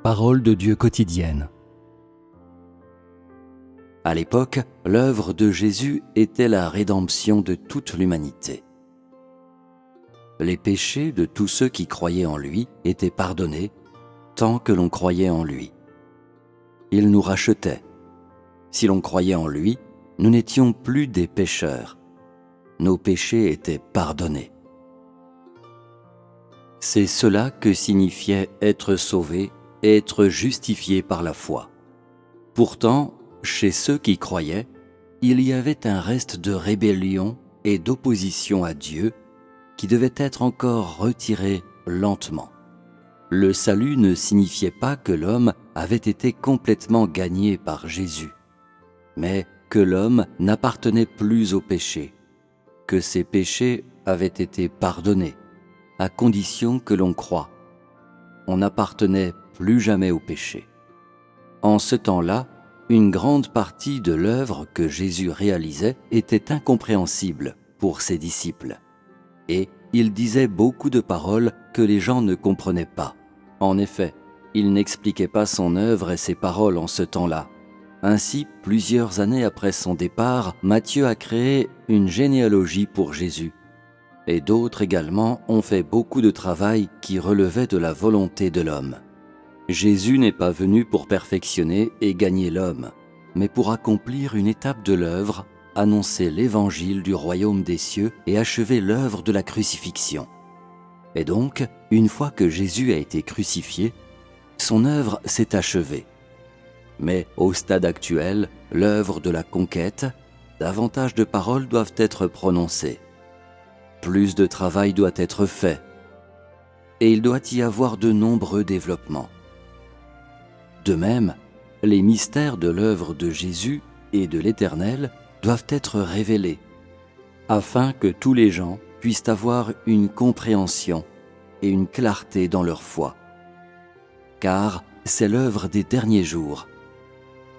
Parole de Dieu quotidienne. À l'époque, l'œuvre de Jésus était la rédemption de toute l'humanité. Les péchés de tous ceux qui croyaient en lui étaient pardonnés tant que l'on croyait en lui. Il nous rachetait. Si l'on croyait en lui, nous n'étions plus des pécheurs. Nos péchés étaient pardonnés. C'est cela que signifiait être sauvé et être justifié par la foi. Pourtant, chez ceux qui croyaient, il y avait un reste de rébellion et d'opposition à Dieu qui devait être encore retiré lentement. Le salut ne signifiait pas que l'homme avait été complètement gagné par Jésus, mais que l'homme n'appartenait plus au péché, que ses péchés avaient été pardonnés, à condition que l'on croie. On n'appartenait plus jamais au péché. En ce temps-là, une grande partie de l'œuvre que Jésus réalisait était incompréhensible pour ses disciples. Et il disait beaucoup de paroles que les gens ne comprenaient pas. En effet, il n'expliquait pas son œuvre et ses paroles en ce temps-là. Ainsi, plusieurs années après son départ, Matthieu a créé une généalogie pour Jésus. Et d'autres également ont fait beaucoup de travail qui relevait de la volonté de l'homme. Jésus n'est pas venu pour perfectionner et gagner l'homme, mais pour accomplir une étape de l'œuvre, annoncer l'évangile du royaume des cieux et achever l'œuvre de la crucifixion. Et donc, une fois que Jésus a été crucifié, son œuvre s'est achevée. Mais au stade actuel, l'œuvre de la conquête, davantage de paroles doivent être prononcées. Plus de travail doit être fait. Et il doit y avoir de nombreux développements. De même, les mystères de l'œuvre de Jésus et de l'Éternel doivent être révélés, afin que tous les gens puissent avoir une compréhension et une clarté dans leur foi. Car c'est l'œuvre des derniers jours.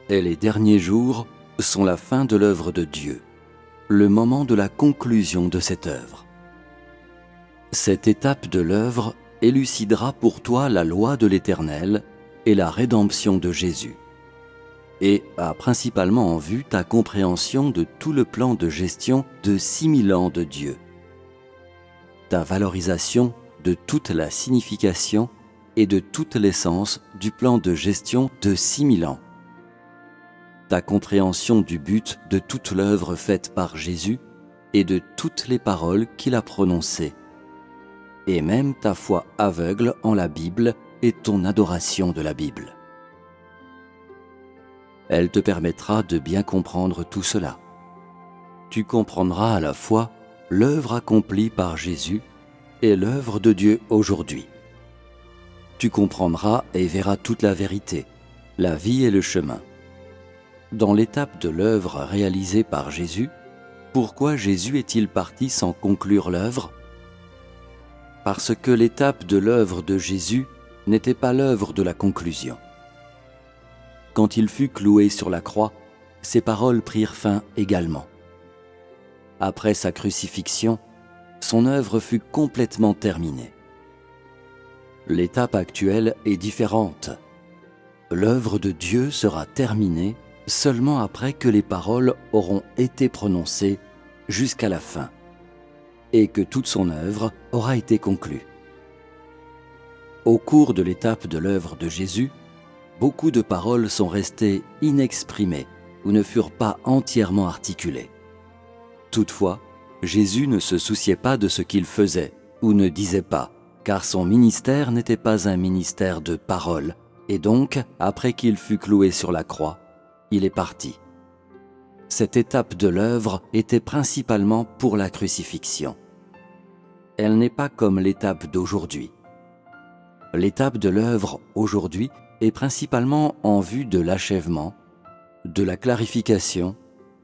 Et les derniers jours sont la fin de l'œuvre de Dieu, le moment de la conclusion de cette œuvre. Cette étape de l'œuvre élucidera pour toi la loi de l'Éternel et la rédemption de Jésus, et a principalement en vue ta compréhension de tout le plan de gestion de 6000 ans de Dieu, ta valorisation de toute la signification et de toute l'essence du plan de gestion de 6000 ans, ta compréhension du but de toute l'œuvre faite par Jésus et de toutes les paroles qu'il a prononcées, et même ta foi aveugle en la Bible et ton adoration de la Bible. Elle te permettra de bien comprendre tout cela. Tu comprendras à la fois l'œuvre accomplie par Jésus et l'œuvre de Dieu aujourd'hui. Tu comprendras et verras toute la vérité, la vie et le chemin. Dans l'étape de l'œuvre réalisée par Jésus, pourquoi Jésus est-il parti sans conclure l'œuvre ? Parce que l'étape de l'œuvre de Jésus n'était pas l'œuvre de la conclusion. Quand il fut cloué sur la croix, ses paroles prirent fin également. Après sa crucifixion, son œuvre fut complètement terminée. L'étape actuelle est différente. L'œuvre de Dieu sera terminée seulement après que les paroles auront été prononcées jusqu'à la fin et que toute son œuvre aura été conclue. Au cours de l'étape de l'œuvre de Jésus, beaucoup de paroles sont restées inexprimées ou ne furent pas entièrement articulées. Toutefois, Jésus ne se souciait pas de ce qu'il faisait ou ne disait pas, car son ministère n'était pas un ministère de paroles, et donc, après qu'il fut cloué sur la croix, il est parti. Cette étape de l'œuvre était principalement pour la crucifixion. Elle n'est pas comme l'étape d'aujourd'hui. L'étape de l'œuvre aujourd'hui est principalement en vue de l'achèvement, de la clarification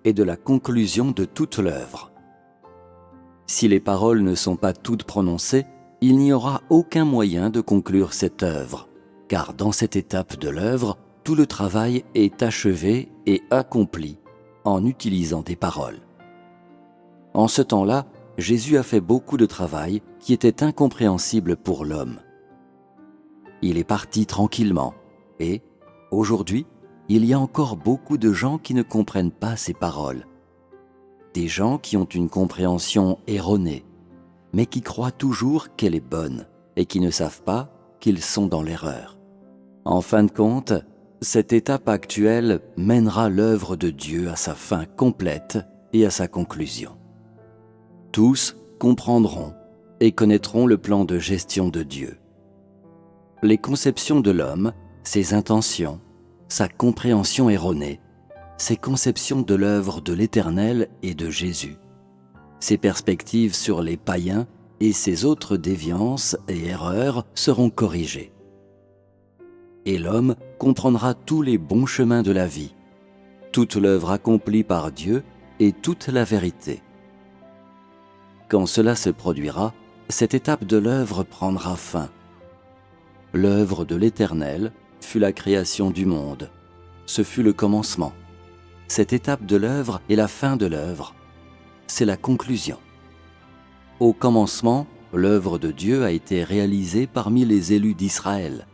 et de la conclusion de toute l'œuvre. Si les paroles ne sont pas toutes prononcées, il n'y aura aucun moyen de conclure cette œuvre, car dans cette étape de l'œuvre, tout le travail est achevé et accompli en utilisant des paroles. En ce temps-là, Jésus a fait beaucoup de travail qui était incompréhensible pour l'homme. Il est parti tranquillement, Et, aujourd'hui, il y a encore beaucoup de gens qui ne comprennent pas ces paroles. Des gens qui ont une compréhension erronée, mais qui croient toujours qu'elle est bonne et qui ne savent pas qu'ils sont dans l'erreur. En fin de compte, cette étape actuelle mènera l'œuvre de Dieu à sa fin complète et à sa conclusion. Tous comprendront et connaîtront le plan de gestion de Dieu. Les conceptions de l'homme, ses intentions, sa compréhension erronée, ses conceptions de l'œuvre de l'Éternel et de Jésus, ses perspectives sur les païens et ses autres déviances et erreurs seront corrigées. Et l'homme comprendra tous les bons chemins de la vie, toute l'œuvre accomplie par Dieu et toute la vérité. Quand cela se produira, cette étape de l'œuvre prendra fin. L'œuvre de l'Éternel fut la création du monde. Ce fut le commencement. Cette étape de l'œuvre est la fin de l'œuvre. C'est la conclusion. Au commencement, l'œuvre de Dieu a été réalisée parmi les élus d'Israël,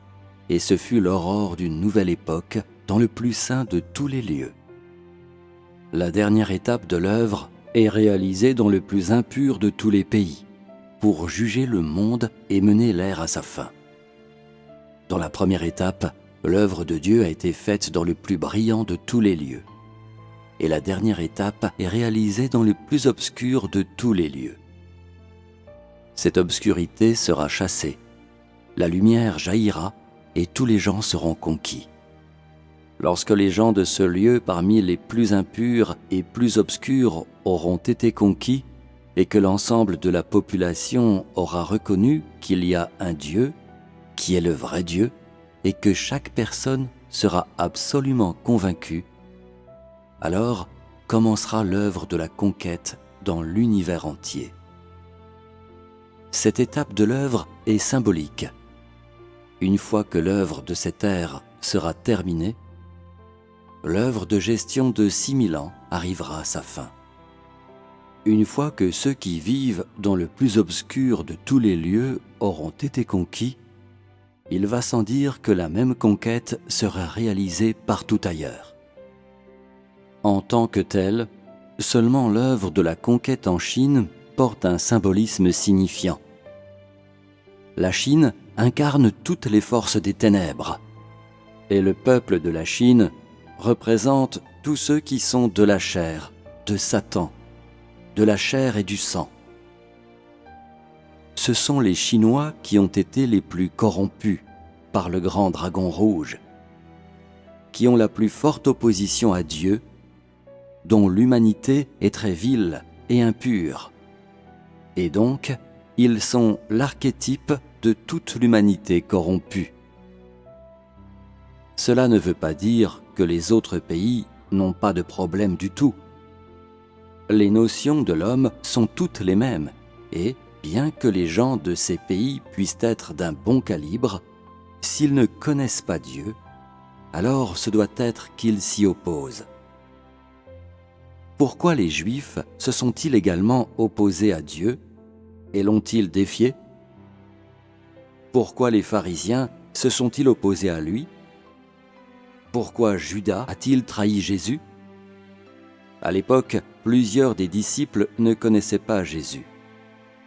et ce fut l'aurore d'une nouvelle époque dans le plus saint de tous les lieux. La dernière étape de l'œuvre est réalisée dans le plus impur de tous les pays, pour juger le monde et mener l'ère à sa fin. Dans la première étape, l'œuvre de Dieu a été faite dans le plus brillant de tous les lieux. Et la dernière étape est réalisée dans le plus obscur de tous les lieux. Cette obscurité sera chassée, la lumière jaillira et tous les gens seront conquis. Lorsque les gens de ce lieu parmi les plus impurs et plus obscurs auront été conquis et que l'ensemble de la population aura reconnu qu'il y a un Dieu, qui est le vrai Dieu, et que chaque personne sera absolument convaincue, alors commencera l'œuvre de la conquête dans l'univers entier. Cette étape de l'œuvre est symbolique. Une fois que l'œuvre de cette ère sera terminée, l'œuvre de gestion de 6000 ans arrivera à sa fin. Une fois que ceux qui vivent dans le plus obscur de tous les lieux auront été conquis, il va sans dire que la même conquête sera réalisée partout ailleurs. En tant que telle, seulement l'œuvre de la conquête en Chine porte un symbolisme signifiant. La Chine incarne toutes les forces des ténèbres, et le peuple de la Chine représente tous ceux qui sont de la chair, de Satan, de la chair et du sang. Ce sont les Chinois qui ont été les plus corrompus par le grand dragon rouge, qui ont la plus forte opposition à Dieu, dont l'humanité est très vile et impure. Et donc, ils sont l'archétype de toute l'humanité corrompue. Cela ne veut pas dire que les autres pays n'ont pas de problème du tout. Les notions de l'homme sont toutes les mêmes, et, bien que les gens de ces pays puissent être d'un bon calibre, s'ils ne connaissent pas Dieu, alors ce doit être qu'ils s'y opposent. Pourquoi les Juifs se sont-ils également opposés à Dieu et l'ont-ils défié? Pourquoi les pharisiens se sont-ils opposés à lui? Pourquoi Judas a-t-il trahi Jésus? À l'époque, plusieurs des disciples ne connaissaient pas Jésus.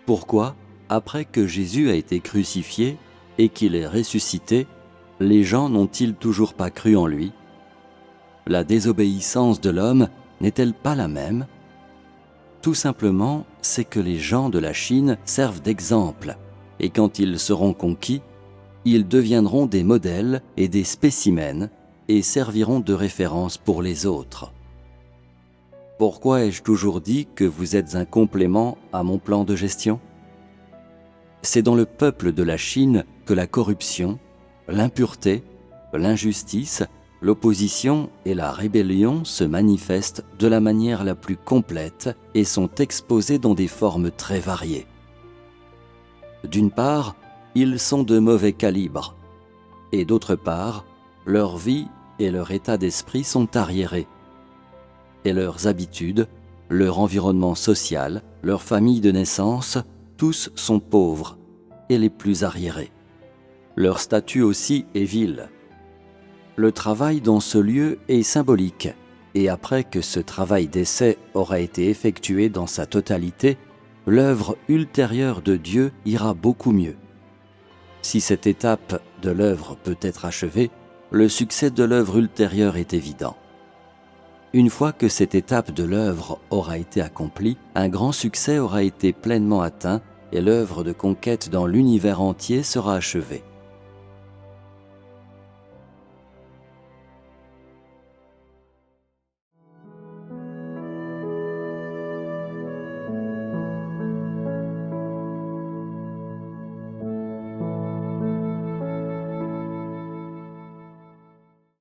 Pourquoi, après que Jésus a été crucifié et qu'il est ressuscité, les gens n'ont-ils toujours pas cru en lui? La désobéissance de l'homme n'est-elle pas la même? Tout simplement, c'est que les gens de la Chine servent d'exemple, et quand ils seront conquis, ils deviendront des modèles et des spécimens et serviront de référence pour les autres. Pourquoi ai-je toujours dit que vous êtes un complément à mon plan de gestion? C'est dans le peuple de la Chine que la corruption, l'impureté, l'injustice, l'opposition et la rébellion se manifestent de la manière la plus complète et sont exposés dans des formes très variées. D'une part, ils sont de mauvais calibre, et d'autre part, leur vie et leur état d'esprit sont arriérés, et leurs habitudes, leur environnement social, leur famille de naissance, tous sont pauvres et les plus arriérés. Leur statut aussi est vil. Le travail dans ce lieu est symbolique, et après que ce travail d'essai aura été effectué dans sa totalité, l'œuvre ultérieure de Dieu ira beaucoup mieux. Si cette étape de l'œuvre peut être achevée, le succès de l'œuvre ultérieure est évident. Une fois que cette étape de l'œuvre aura été accomplie, un grand succès aura été pleinement atteint et l'œuvre de conquête dans l'univers entier sera achevée.